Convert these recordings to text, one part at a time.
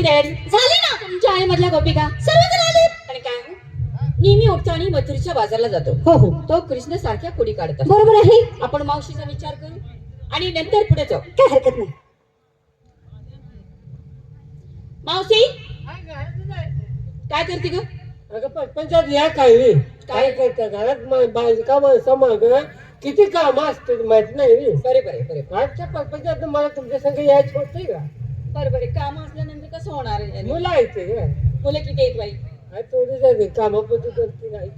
तयारी झाली ना. तुमच्या आई मधल्या गोपिका सर्वजण आले. आणि काय नेहमी उठतो आणि मथुरीच्या बाजारला जातो. हो हो तो कृष्ण सारख्या कोडी काढतात. बरोबर आहे. आपण मावशीचा विचार करू आणि नंतर पुढे जाऊ. काय हरकत नाही. मावशी काय करते ग? अगं पंचायत या काय करता घरात बायका माणसं माग किती काम असतात माहित नाही. बरे बरे बरे आजच्या पंचायत मला तुमच्या संग यायचं होतंय का? बरे बरे काम असल्यानंतर कसं होणार आहे? मुलं आहेत मुलं किती आहेत बाई? थोडी जाते कामापुरती करते नाही.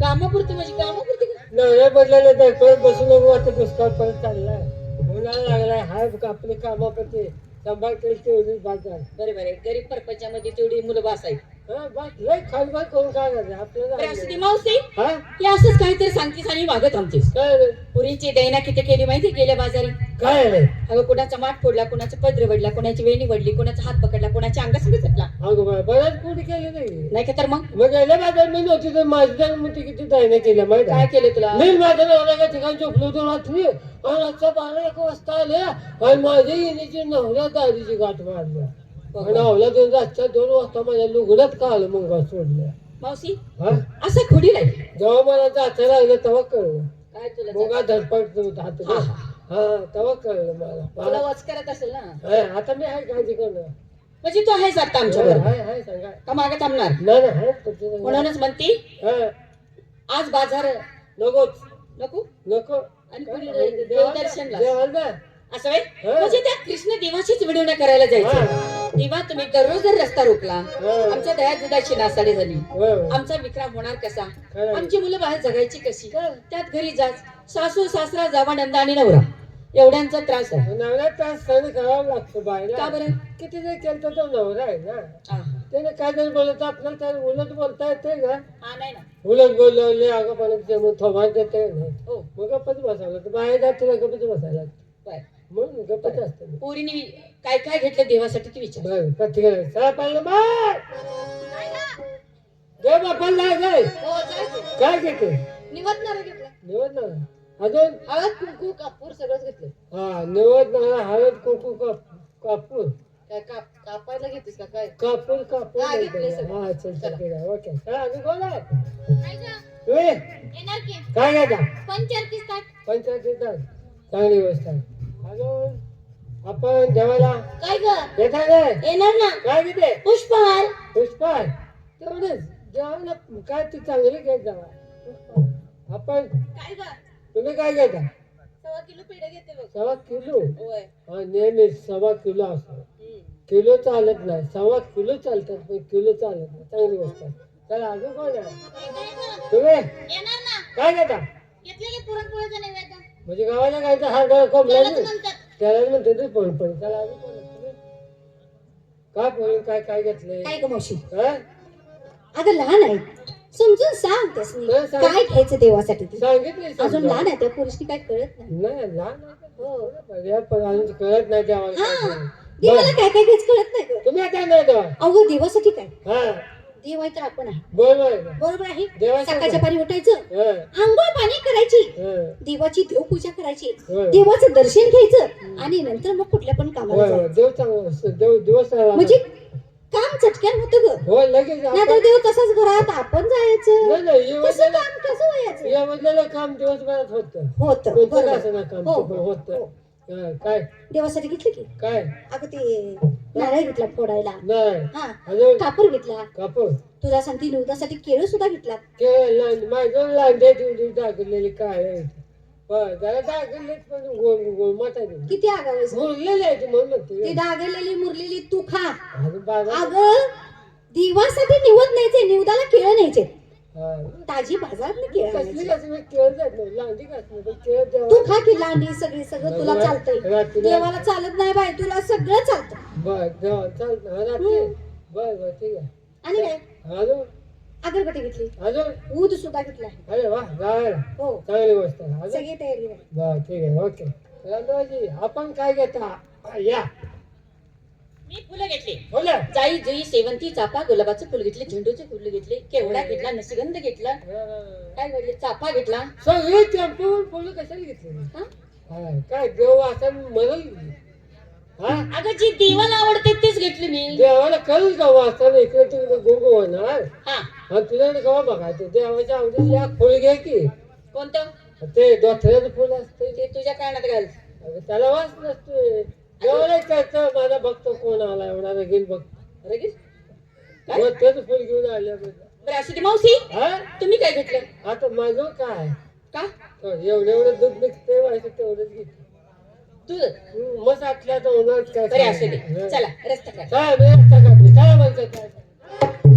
कामापुरती म्हणजे कामापुरती का? नवऱ्या बदलायला तर परत बसू नको आता दुष्काळ परत चाललाय मुलाला लागलाय हाय आपले कामापुरते सांभाळ केली तेवढीच बाजार. बरे बरे गरीब परपंचामध्ये तेवढी मुलं बास आहेत. हा बस लय खानबान करून काय करायचं बरं असू दे आपल्याला. मावशी हा हे असंच काहीतरी सांगतेस आणि मागत थांबतेस. काय रे? पुरीची दैना किती केली माहिती गेल्या बाजारी. काय रे? अगं कुणाचा माठ फोडला, कुणाचं पदर वडला, कुणाची वेणी वडली, कुणाचा हात पकडला, कुणाच्या अंगासंग चटला. अगं बाय बऱ्याच कुठे केले नाही. नाही का तर मग मग गेल्या बाजार मी नव्हती तर माझ्या मुठी किती दायने केल्या माहिती काय केलं तुला? मी माझ्या नवऱ्या ठिकाणी झोपलो होतो रात्री आणि आजच्या 12-1 वाजता आले आणि माझ्या येण्याची नवऱ्या दारीची गाठ मारल्या आणि नवला दोन रातच्या 2 वाजता माझ्या लुगड्यात का आलं मग सोडल्या. मावशी हा असं खोडी राहील जेव्हा मला जाता लागलं तेव्हा कळलं काय तुला मोगा धडपड हात हा, हा तेव्हा कळलं तुला मला. वाच करत असेल ना. हा, आता मी आहे काळजी करणार. म्हणजे तू आहेस आता आमच्या बरोबर हाय सांगा का मागे थांबणार? नाही नाही हाय तुमचं. म्हणूनच म्हणती हा आज बाजार नकोच नको नको आणि पुढे देवदर्शनला देवाला असं होय? हा. म्हणजे त्या कृष्ण देवाचीच विडवण्या करायला जायचं. तेव्हा तुम्ही दररोज जर रस्ता रोखला आमच्या दया दुधाची नासाडी झाली. आमचा विक्रम होणार कसा? खरं. आमची मुलं बाहेर जगायची कशी? त्यात घरी जाच सासू सासरा जावा नंदा आणि नवरा एवढ्यांचा त्रास आहे. नवरा त्रास सहन करावा लागतो बायला. का बरं? किती जर केलं तर तो नवरा आहे ना. आहा. त्याने काय जर बोलत आपल्याला तर उलट बोलता येते का? हा नाही ना. उलट बोलले अगं पण थोबाड देते ना. हो मग गप्पच बसायला तर बाहेर जात तुला गप्पच बसायला बर. म्हणून गप्पच असते. पोरीने काय काय घेतलं देवासाठी ती विचार. बरं पत्रिका चला पाहिलं बाय जय बापाला जाय हो जायचं. काय घेते निवडणार घेतलं. निवड ना अजून हळद कुंकू कापूर सगळंच घेतलं. हा निवड ना हळद कुकू कापूर काय कापायला घेतेस का काय? कापूर कापूर हा, घेतलंय सगळं. हा चल चल ठीक आहे ओके चला अजून कोण आहे काय गं? तुम्ही येणार की काय घेता पंचायतीस ताट. पंचायत येतात चांगली गोष्ट आहे. अजून आपण देवाला काय ग? येता काय येणार ना. काय घेते पुष्पहार. पुष्पा तेवढंच देवाला काय ते चांगले घेत जावा. आपण काय ग? तुम्ही काय घेता 1.25 किलो पेढे घेते बघ. 1.25 किलो होय. हा नेहमी 1.25 किलो असतो. किलो चालत नाही 1.25 किलो चालतात पण किलो चालत नाही चांगली गोष्ट आहे. चला अजून कोण आहे तुम्ही येणार ना. काय घेता घेतलेले पुरणपोळीचा नैवेद्य. म्हणजे गावाला काय तर हार गाव कोंबला त्यालाच म्हणतात. त्याला म्हणते ते पण चला अजून कोण आहे? तुम्ही? काय पोळी काय काय घेतलंय काय ग मावशी? हा? अगं लहान आहे समजून सांग त्यासनी काय सांग? काय घ्यायचं देवासाठी ते. सांगितलंय अजून समजा. लहान आहे त्या पुरुषनी काय कळत नाही. नाही लहान आहे तर बरं, या पण अजून कळत नाही देवाला काय हा ते. देवाला काय काय घ्यायचं कळत नाही ग. तुम्ही आता नाही देवा अहो देवासाठी काय हा देव आहे तर आपण आहे. बरोबर बरोबर आहे. देवासाठी सकाळच्या पारी उठायचं हा, आंघोळ पाणी करायची हा, देवाची देवपूजा करायची होय. देवाचं दर्शन घ्यायचं आणि नंतर मग कुठल्या पण कामाला होय, होय. जायचं. देव चांगला असतो. देव दिवस चांगला म्हणजे काम चटक्यान होतं ग. हो लगेच नाहीतर आपण- देव तसाच घरात आपण जायचं नाही नाही कसं येवदलेलं- काम कसं व्हायचं येवदलेलं काम दिवसभरात होतं होतं कोणतं बरोबर. का असं काम हो, ते पण हो, होतं हो. हा, काय देवासाठी घेतलं की काय अगं ते नारळ घेतला फोडायला. नाही हा अजून कापूर घेतला. कापूर तुला सांगते निवदासाठी केळं सुद्धा घेतला. माझं लांडे ठेवली दाखवलेली काय आहे. जरा दाखवलेत पण गोळमाट आहे किती आगावायच मुरलेले आहे ते म्हणून ती म्हणते. डागलेली मुरलेली तू खा. अजून बाजार अगं देवासाठी निवद न्यायचे निवदाला केळं न्यायचे हा. ताजी बाजारात केळं कसली आणायची. कसं मी केळ जात नाही लांडी कसली पण केळ तू देवा खा की लांडी सगळी सगळं तुला चालतंय. रात्री- देवाला चालत नाही बाई तुला सगळं चालतं. बर देवा चालत रात्री बर बर ठीक आहे आणि काय अजून अगरबत्ती घेतली अजून ऊद सुद्धा घेतला. अरे वा जायला हो चांगली गोष्ट आहे अजून सगळी तयारी आहे. बर ठीक आहे ओके रामरावजी आपण काय घेता या मी फुलं घेतली. बोला जाई जुई सेवंती चाफा गुलाबाचं फुल घेतले झेंडूचे फुल घेतले केवडा घेतला नसगंध घेतला काय घेतले चाफा घेतला. सगळे टेम्पो फुलं कशाला घेतले हा? हा, काय देव असं म्हणून हा अगं जी देवाला आवडते तीच घेतली मी. देवाला कळेल का वाचताना इकडे तिकडे गोंग होणार हा आणि तुझ्याकडे केव्हा बघायचं देवाच्या आवडीची या फुल घे की कोणतं ते दोथऱ्याचं फुल असते ते तुझ्या कानात घाल. त्याला वाच नसते देवाला कळतं माझा भक्त कोण आला एवढा रगील भक्त रगील काय? दोथऱ्याचं फुल घेऊन आल्या बरं असू दे मावशी, हा तुम्ही काय घेतलं? आता माझं काय का एवढं दूध निघते व्हायचं तेवढंच घेते दूध? मग आटल्या तर होणार काय बरे असू दे, चला रस्ता काय. चला मी रस्ता काढते चला म्हणतात